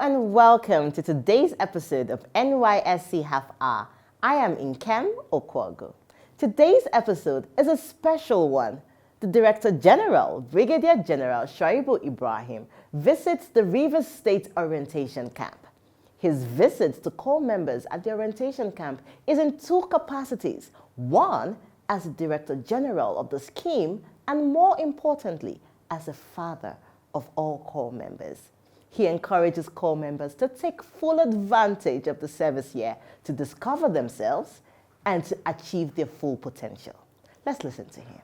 and welcome to today's episode of NYSC Half Hour. I am Nkem Okwago. Today's episode is a special one. The Director General, Brigadier General Shaibu Ibrahim, visits the Rivers State Orientation Camp. His visit to corps members at the orientation camp is in two capacities. One, as the Director General of the scheme, and more importantly, as a father of all corps members. He encourages corps members to take full advantage of the service year to discover themselves and to achieve their full potential. Let's listen to him.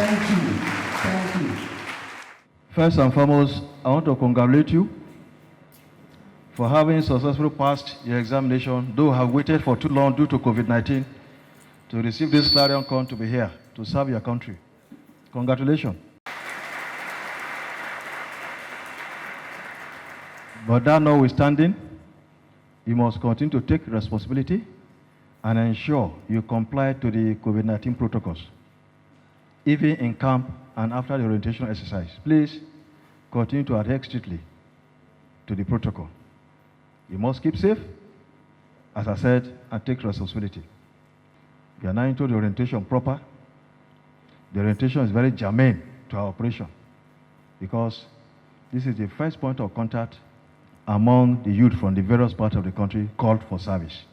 Thank you. First and foremost, I want to congratulate you for having successfully passed your examination, though have waited for too long due to COVID-19 to receive this clarion call to be here to serve your country. Congratulations. But that notwithstanding, you must continue to take responsibility and ensure you comply to the COVID-19 protocols, even in camp and after the orientation exercise. Please continue to adhere strictly to the protocol. You must keep safe, as I said, and take responsibility. We are now into the orientation proper. The orientation is very germane to our operation because this is the first point of contact among the youth from the various parts of the country called for service.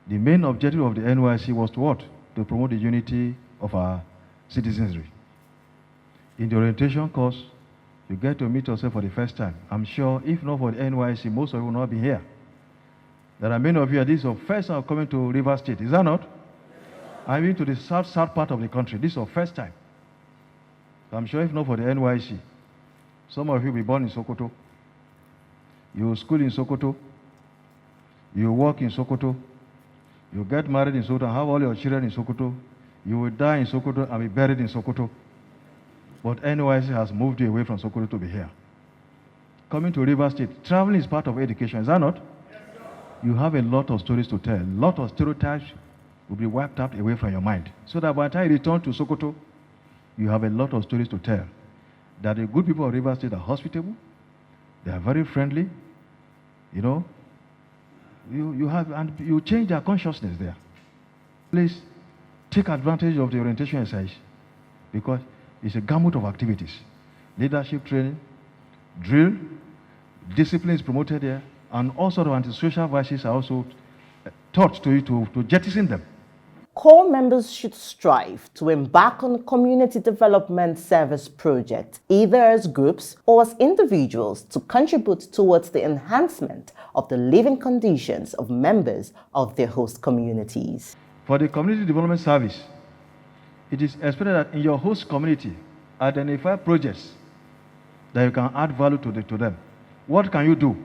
The main objective of the NYSC was to what? To promote the unity of our citizenry. In the orientation course, you get to meet yourself for the first time. I'm sure if not for the NYSC, most of you will not be here. There are many of you, this is your first time coming to River State, is that not? I mean to the south part of the country. This is your first time. I'm sure if not for the NYSC, some of you will be born in Sokoto. You will school in Sokoto. You work in Sokoto. You get married in Sokoto and have all your children in Sokoto. You will die in Sokoto and be buried in Sokoto. But NYSC has moved you away from Sokoto to be here. Coming to River State, traveling is part of education, is that not? Yes, sir. You have a lot of stories to tell. A lot of stereotypes will be wiped out away from your mind. So that by the time you return to Sokoto, you have a lot of stories to tell. That the good people of River State are hospitable, they are very friendly, you know. You change their consciousness there. Please take advantage of the orientation exercise because it's a gamut of activities. Leadership training, drill, discipline is promoted there, and all sorts of antisocial vices are also taught to you to jettison them. Corps members should strive to embark on community development service projects, either as groups or as individuals, to contribute towards the enhancement of the living conditions of members of their host communities. For the community development service, It is expected that in your host community, identify projects that you can add value to them. What can you do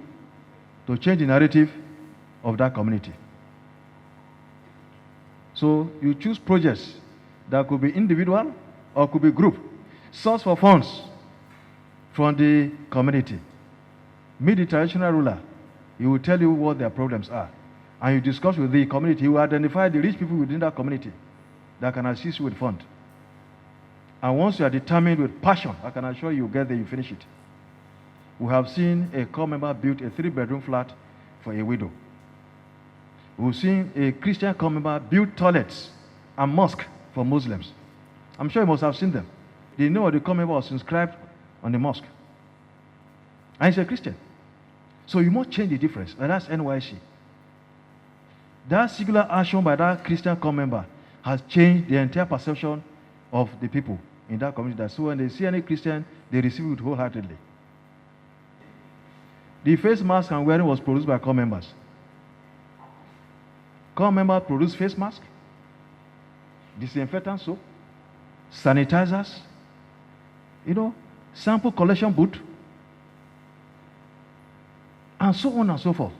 to change the narrative of that community? So you choose projects that could be individual or could be group. Source for funds from the community. Meet the traditional ruler. He will tell you what their problems are. And you discuss with the community. He will identify the rich people within that community that can assist you with funds. And once you are determined with passion, I can assure you get there, you finish it. We have seen a core member build a 3-bedroom flat for a widow. We've seen a Christian core member build toilets and mosque for Muslims. I'm sure you must have seen them. They know the core member was inscribed on the mosque. And he's a Christian. So you must change the difference, and that's NYSC. That singular action by that Christian core member has changed the entire perception of the people in that community. So when they see any Christian, they receive it wholeheartedly. The face mask I'm wearing was produced by core members. Core members produced face masks, disinfectant soap, sanitizers, sample collection booth, and so on and so forth.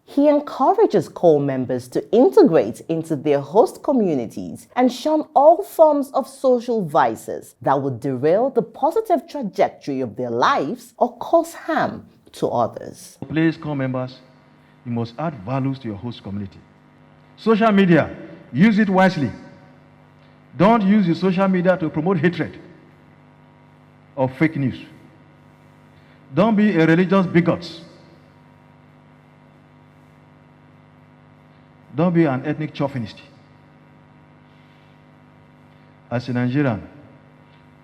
He encourages core members to integrate into their host communities and shun all forms of social vices that would derail the positive trajectory of their lives or cause harm to others. Please, core members, you must add values to your host community. Social media, use it wisely. Don't use the social media to promote hatred or fake news. Don't be a religious bigot. Don't be an ethnic chauvinist. As a Nigerian,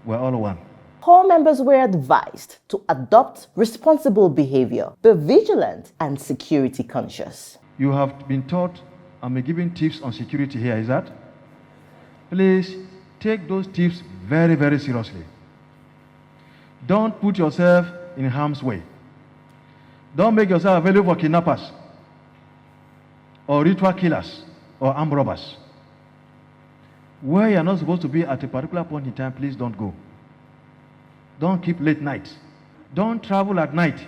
we're all one. Core members were advised to adopt responsible behavior, be vigilant, and security conscious. You have been taught and been given tips on security here, is that? Please take those tips very, very seriously. Don't put yourself in harm's way. Don't make yourself available for kidnappers, or ritual killers, or armed robbers. Where you're not supposed to be at a particular point in time, please don't go. Don't keep late nights. Don't travel at night.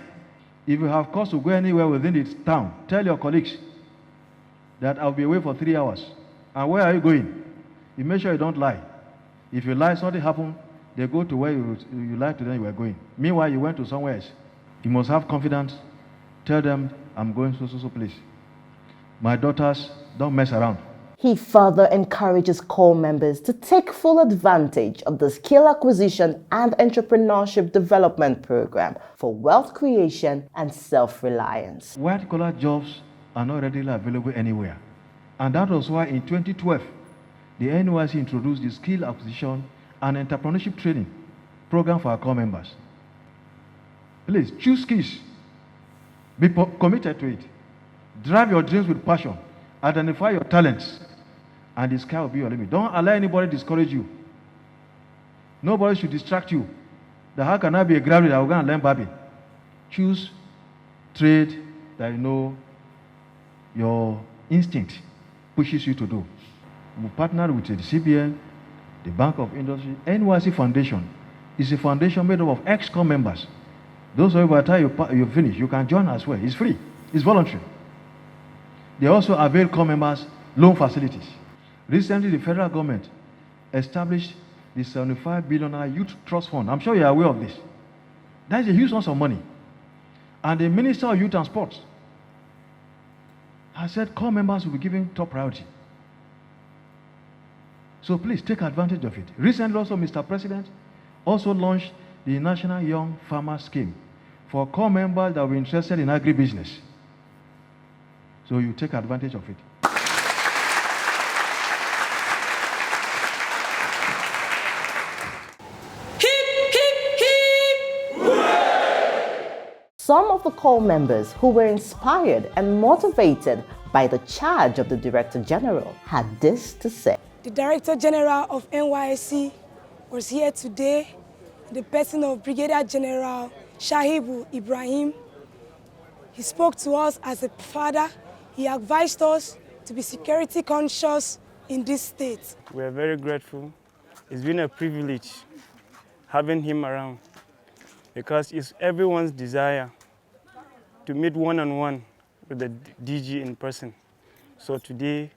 If you have cause to go anywhere within the town, tell your colleagues that I'll be away for 3 hours. And where are you going? You make sure you don't lie. If you lie, something happened, they go to where you lied to them you were going. Meanwhile, you went to somewhere else. You must have confidence. Tell them, I'm going so place. My daughters, don't mess around. He further encourages core members to take full advantage of the skill acquisition and entrepreneurship development program for wealth creation and self-reliance. White-collar jobs are not readily available anywhere. And that was why in 2012, the NYSC introduced the skill acquisition and entrepreneurship training program for our core members. Please, choose skills. Be committed to it. Drive your dreams with passion. Identify your talents. And the sky will be your limit. Don't allow anybody to discourage you. Nobody should distract you. That how can I be a graduate? I'm going to learn Barbie. Choose trade that you know your instinct pushes you to do. We partnered with the CBN, the Bank of Industry. NYSC Foundation is a foundation made up of ex-core members. Those who by the time you finish, you can join as well. It's free. It's voluntary. They also avail core members loan facilities. Recently, the federal government established the $75 billion Youth Trust Fund. I'm sure you're aware of this. That is a huge sum of money. And the Minister of Youth and Sports has said core members will be given top priority. So please take advantage of it. Recently also, Mr. President also launched the National Young Farmer Scheme for core members that will be interested in agribusiness. So you take advantage of it. Some of the core members who were inspired and motivated by the charge of the Director General had this to say. The Director General of NYSC was here today in the person of Brigadier General Shahibu Ibrahim. He spoke to us as a father. He advised us to be security conscious in this state. We are very grateful It's been a privilege having him around because it's everyone's desire to meet one-on-one with the DG in person. So today,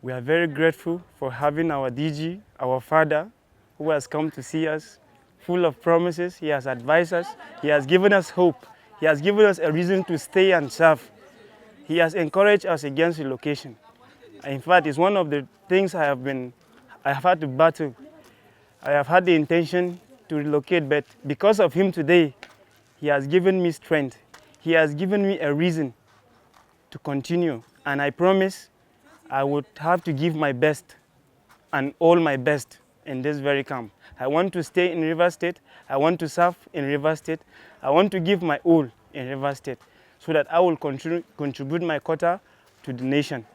we are very grateful for having our DG, our father, who has come to see us, full of promises. He has advised us. He has given us hope. He has given us a reason to stay and serve. He has encouraged us against relocation. In fact, it's one of the things I have had to battle. I have had the intention to relocate, but because of him today, he has given me strength. He has given me a reason to continue. And I promise I would have to give my best and all my best in this very camp. I want to stay in Rivers State. I want to serve in Rivers State. I want to give my all in Rivers State so that I will contribute my quota to the nation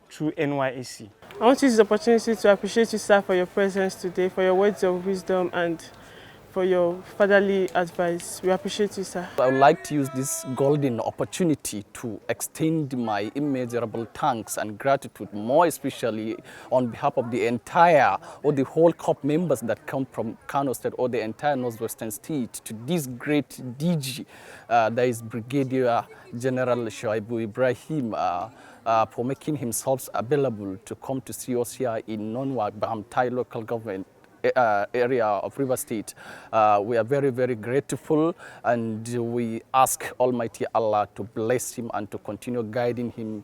through NYSC. I want to use this opportunity to appreciate you, sir, for your presence today, for your words of wisdom and for your fatherly advice. We appreciate you, sir. I would like to use this golden opportunity to extend my immeasurable thanks and gratitude, more especially on behalf of the entire or the whole COP members that come from Kano State or the entire Northwestern State to this great DG, that is Brigadier General Shaibu Ibrahim, for making himself available to come to see us here in Nonwa-Bamtai local government area of River State. We are very, very grateful, and we ask Almighty Allah to bless him and to continue guiding him,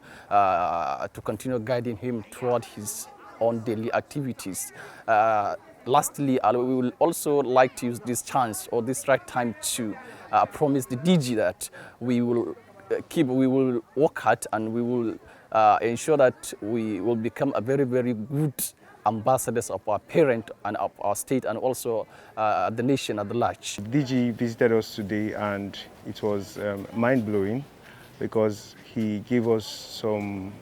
toward his own daily activities. Lastly, we will also like to use this chance or this right time to promise the DG that we will work hard and we will ensure that we will become a very, very good ambassadors of our parent and of our state and also the nation at large. DG visited us today and it was mind-blowing because he gave us some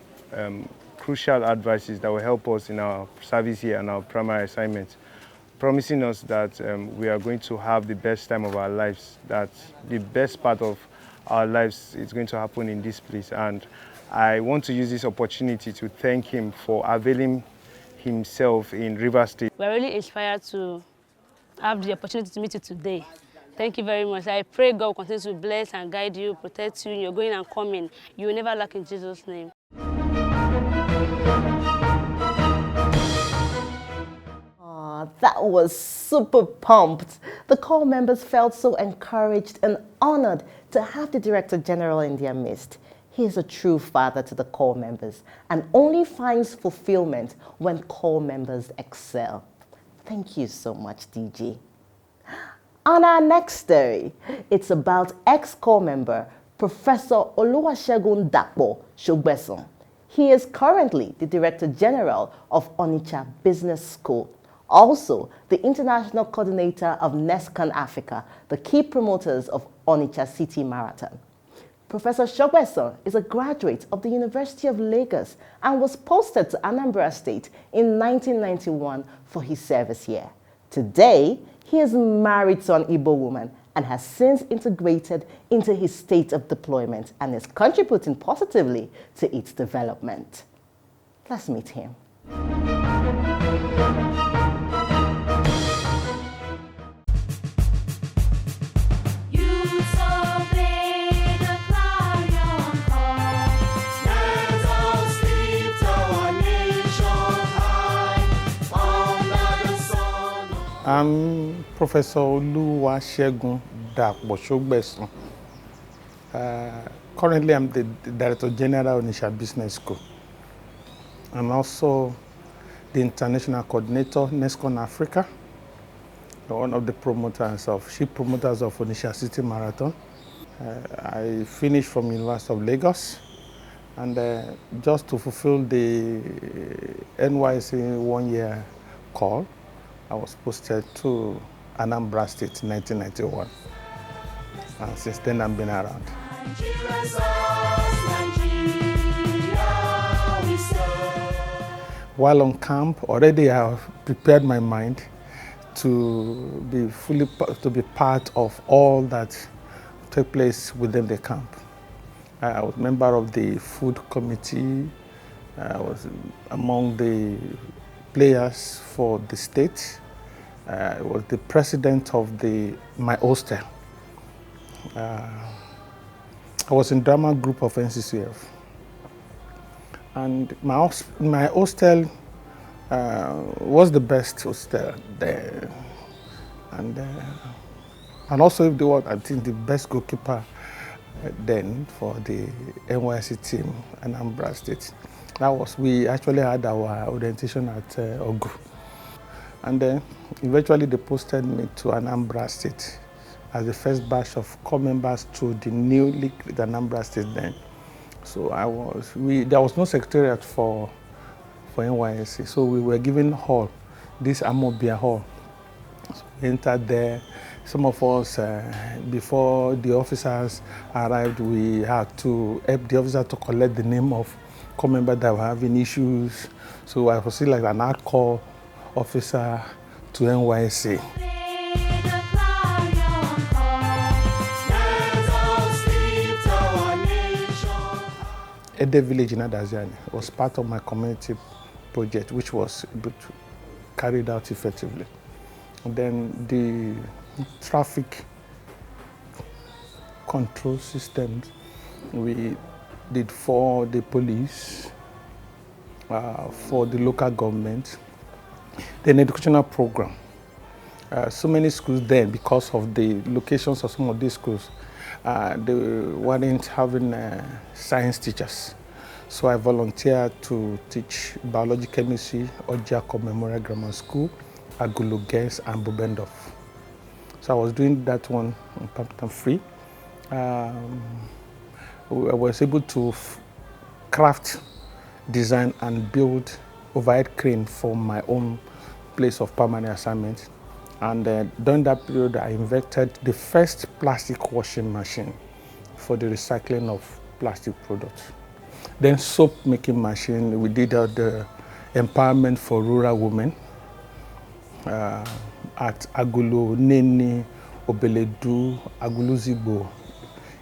crucial advices that will help us in our service here and our primary assignments, promising us that we are going to have the best time of our lives, that the best part of our lives is going to happen in this place. And I want to use this opportunity to thank him for availing himself in River State. We're really inspired to have the opportunity to meet you today. Thank you very much. I pray God will continue to bless and guide you, protect you in your going and coming. You will never lack in Jesus' name. That was super pumped. The corps members felt so encouraged and honored to have the Director General in their midst. He is a true father to the corps members and only finds fulfillment when corps members excel. Thank you so much, DG. On our next story, it's about ex-corps member Professor Oluwasegun Dapo Shogbeson. He is currently the Director General of Onitsha Business School, also the International Coordinator of NESCON Africa, the key promoters of Onitsha City Marathon. Professor Shogbeson is a graduate of the University of Lagos and was posted to Anambra State in 1991 for his service here. Today, he is married to an Igbo woman and has since integrated into his state of deployment and is contributing positively to its development. Let's meet him. I'm Professor Oluwasegun Dapo Shogbeson. Currently, I'm the Director General of Onitsha Business School. I'm also the International Coordinator, NESCON Africa, one of the chief promoters of Onitsha City Marathon. I finished from University of Lagos, and just to fulfill the NYSC one-year call, I was posted to Anambra State in 1991. And since then, I've been around. While on camp, already I have prepared my mind to be part of all that took place within the camp. I was a member of the food committee. I was among the players for the state, was the president of my hostel. I was in drama group of NCCF. And my hostel was the best hostel there. And also if they were, I think, the best goalkeeper then for the NYSC team, Anambra State. We actually had our orientation at Ogu. And then eventually they posted me to Anambra State as the first batch of core members to the newly created Anambra State then. So there was no secretariat for NYSC, so we were given hall, this Amobia hall. So we entered there. Some of us, before the officers arrived, we had to help the officer to collect the name of core members that were having issues. So I was still like an hardcore officer to NYSC. Ede village in Adaziani was part of my community project, which was carried out effectively. And then the traffic control systems we did for the police, for the local government, then educational program. So many schools then, because of the locations of some of these schools, they weren't having science teachers. So I volunteered to teach biology, chemistry, Ojiako Memorial Grammar School, Agulu Girls, and Bubendorf. So I was doing that one on free. I was able to craft, design, and build overhead crane for my own place of permanent assignment. And during that period, I invented the first plastic washing machine for the recycling of plastic products. Then soap making machine, we did the empowerment for rural women at Agulu, Nene, Obeledu, Agulu Zibo,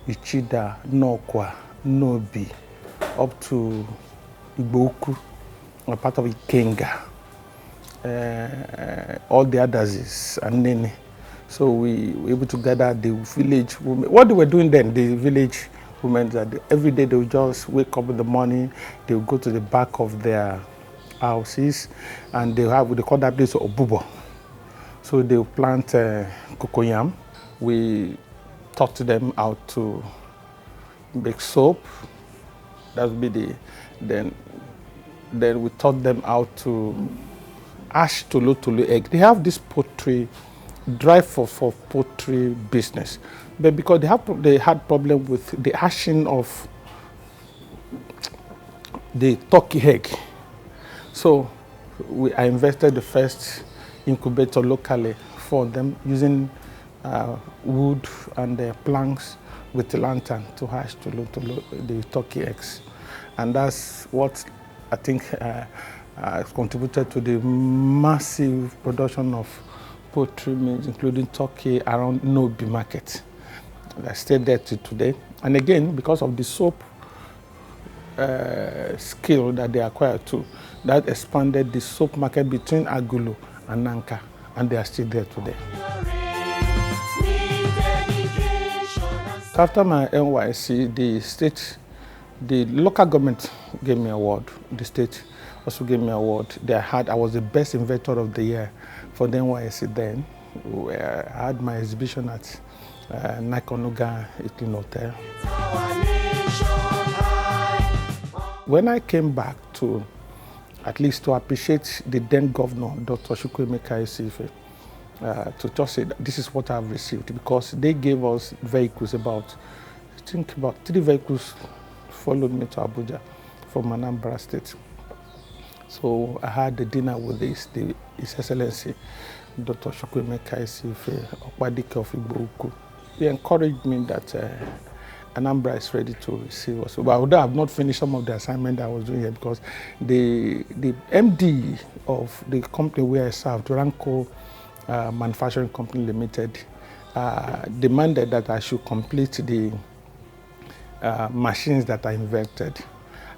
Ichida, Nokwa, Nobi, up to Igboku, a part of Ikenga. All the others and Nene. So we were able to gather the village women. What they were doing then, the village women, that every day they would just wake up in the morning, they would go to the back of their houses, and they call that place Obubo. So they would plant cocoyam. We taught them how to make soap. That would be then we taught them how to ash tolo egg. They have this poultry drive for poultry business, but because they had problem with the ashing of the turkey egg, so I invested the first incubator locally for them using wood and planks with the lantern to hash the turkey eggs, and that's what I think contributed to the massive production of poultry meats, including turkey, around Nobi market. I stayed there till today. And again, because of the soap skill that they acquired too, that expanded the soap market between Agulu and Nanka, and they are still there today. After my NYSC, the local government gave me an award. The state also gave me an award. I was the best inventor of the year for the NYSC then. I had my exhibition at Naikonuga Italy Hotel. When I came back to, at least to appreciate the then governor, Dr. Chukwuemeka Esife, to just say that this is what I've received, because they gave us vehicles, I think about 3 vehicles followed me to Abuja from Anambra State. So I had the dinner with His Excellency, Dr. Chukwuemeka Esife, Okwadike of Igbo. He encouraged me that Anambra is ready to receive us. But although I have not finished some of the assignment I was doing here, because the MD of the company where I served, Ranco Manufacturing Company Limited, demanded that I should complete the machines that I invented.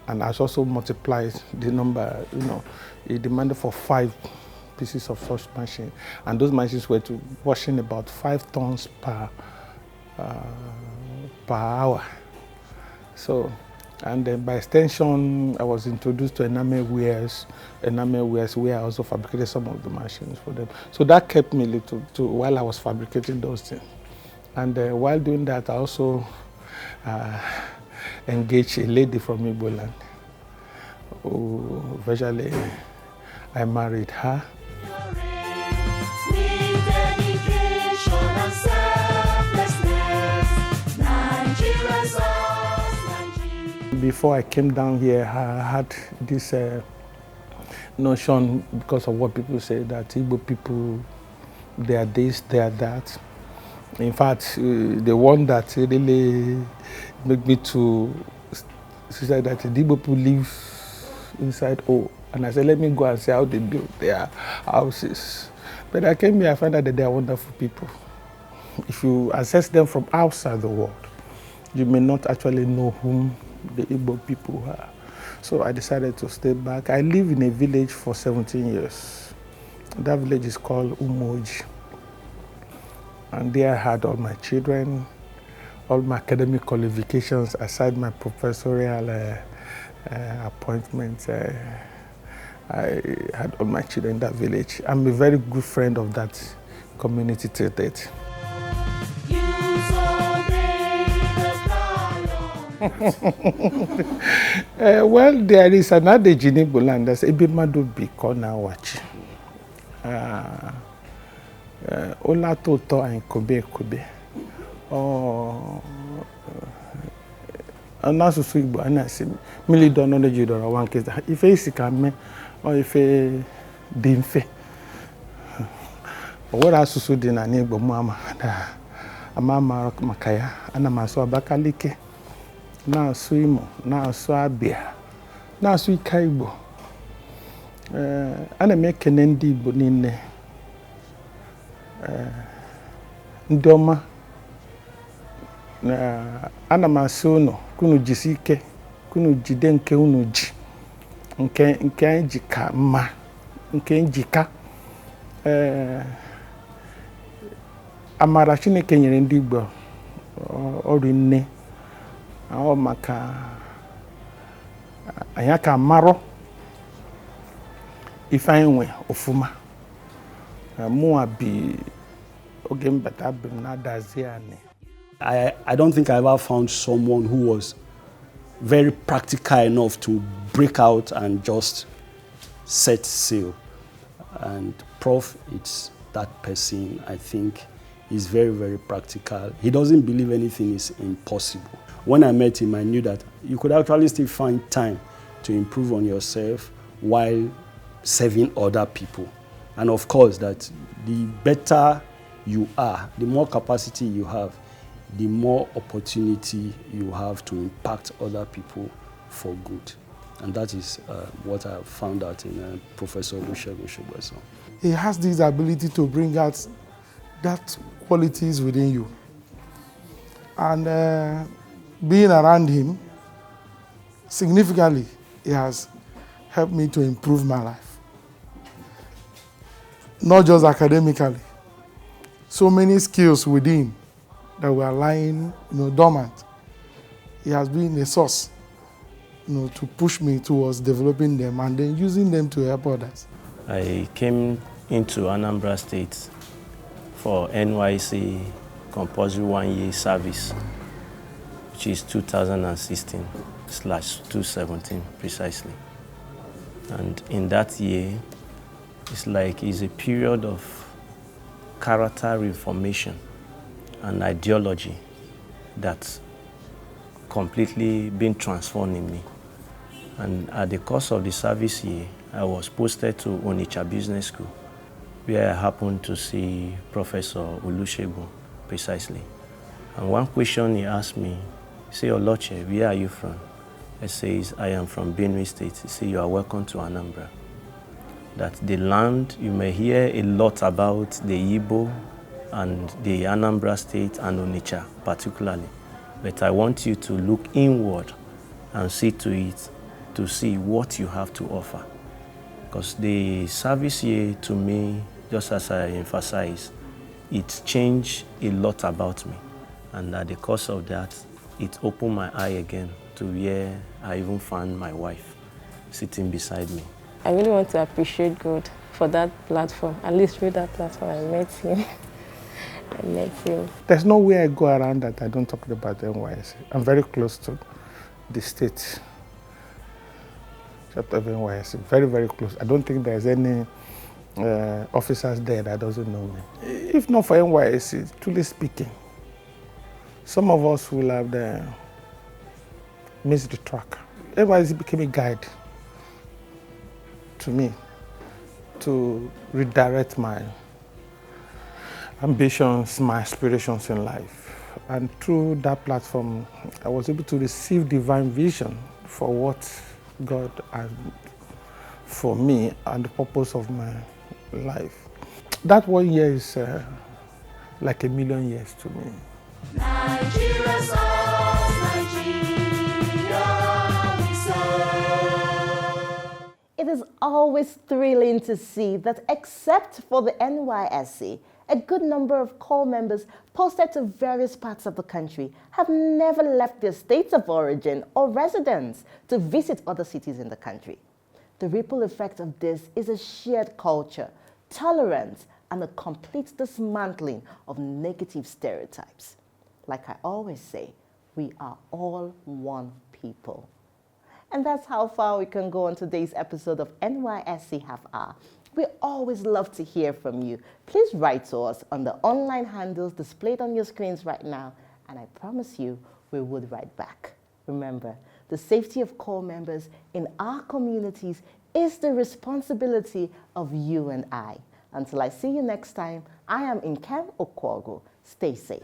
And I also multiplied the number, he demanded for 5 pieces of such machine, and those machines were washing about 5 tons per hour. So, and then by extension, I was introduced to enamel wares where I also fabricated some of the machines for them. So that kept me little while I was fabricating those things. And while doing that, I also engaged a lady from Igbo land who eventually I married her. Before I came down here, I had this notion, because of what people say, that Igbo people, they are this, they are that. In fact, the one that really made me to say that the Igbo people live inside O. And I said, let me go and see how they build their houses. But I came here, I found out that they are wonderful people. If you assess them from outside the world, you may not actually know whom the Igbo people are. So I decided to stay back. I live in a village for 17 years. That village is called Umoji. And there I had all my children, all my academic qualifications, aside my professorial appointments. I had all my children in that village. I'm a very good friend of that community to date. Well, there is another in Igbo land that's Ebimadu Bikona Wachi. Ola Toto and Kobe Kobe. Anasu Igbo Anasi, Millie Dono Judora, one case. If I see come or if I dimfe. What I susu din and Igbo Mama, Amama Makaya, Anamaso Abakalike. Na asụ Imo, na asụ Abia, na asụ Ika Igbo. Ana m ekene ndị Igbo niile. Ndị ọma. Ana m asị unu, kunu jisi ike, kunu jide nke unu ji. Nke anyị ji ka mma, nke njika. Amara Chineke nyere ndị Igbo ọrụ nne. Aho maka anyaka maro ifanywe ofuma mu abi oge mbata na daziane. I don't think I ever found someone who was very practical enough to break out and just set sail. And Prof, it's that person. I think he's very, very practical. He doesn't believe anything is impossible. When I met him, I knew that you could actually still find time to improve on yourself while serving other people. And of course, that the better you are, the more capacity you have, the more opportunity you have to impact other people for good. And that is what I found out in Professor Olusegun Shogbeson. He has this ability to bring out that qualities within you. And being around him, significantly, it has helped me to improve my life. Not just academically. So many skills within that were lying, dormant. He has been a source, to push me towards developing them and then using them to help others. I came into Anambra State for NYSC compulsory 1-year service, which is 2016/217 precisely. And in that year, it's a period of character reformation and ideology that completely been transformed in me. And at the course of the service year, I was posted to Onitsha Business School, where I happened to see Professor Olusegun precisely. And one question he asked me, he said, Oloche, where are you from? I says, I am from Benue State. He said, you are welcome to Anambra. That the land, you may hear a lot about the Igbo and the Anambra State and Onitsha particularly. But I want you to look inward and see to it, to see what you have to offer. Because the service year, to me, just as I emphasized, it changed a lot about me. And at the course of that, it opened my eye again to where I even found my wife sitting beside me. I really want to appreciate God for that platform. At least through that platform, I met him. I met him. There's no way I go around that I don't talk about NYSC. I'm very close to the state chapter of NYSC. Very, very close. I don't think there's any officers there that doesn't know me. If not for NYSC, truly speaking, some of us will have missed the track. NYSC became a guide to me to redirect my ambitions, my aspirations in life. And through that platform, I was able to receive divine vision for what God had for me and the purpose of my life. That 1 year is like a million years to me. Nigeria songs, Nigeria we serve. It is always thrilling to see that except for the NYSC, a good number of corps members posted to various parts of the country have never left their states of origin or residence to visit other cities in the country. The ripple effect of this is a shared culture, tolerance, and a complete dismantling of negative stereotypes. Like I always say, we are all one people. And that's how far we can go on today's episode of NYSC Half Hour. We always love to hear from you. Please write to us on the online handles displayed on your screens right now, and I promise you we would write back. Remember, the safety of corps members in our communities is the responsibility of you and I. Until I see you next time, I am Nkem Okwogu. Stay safe.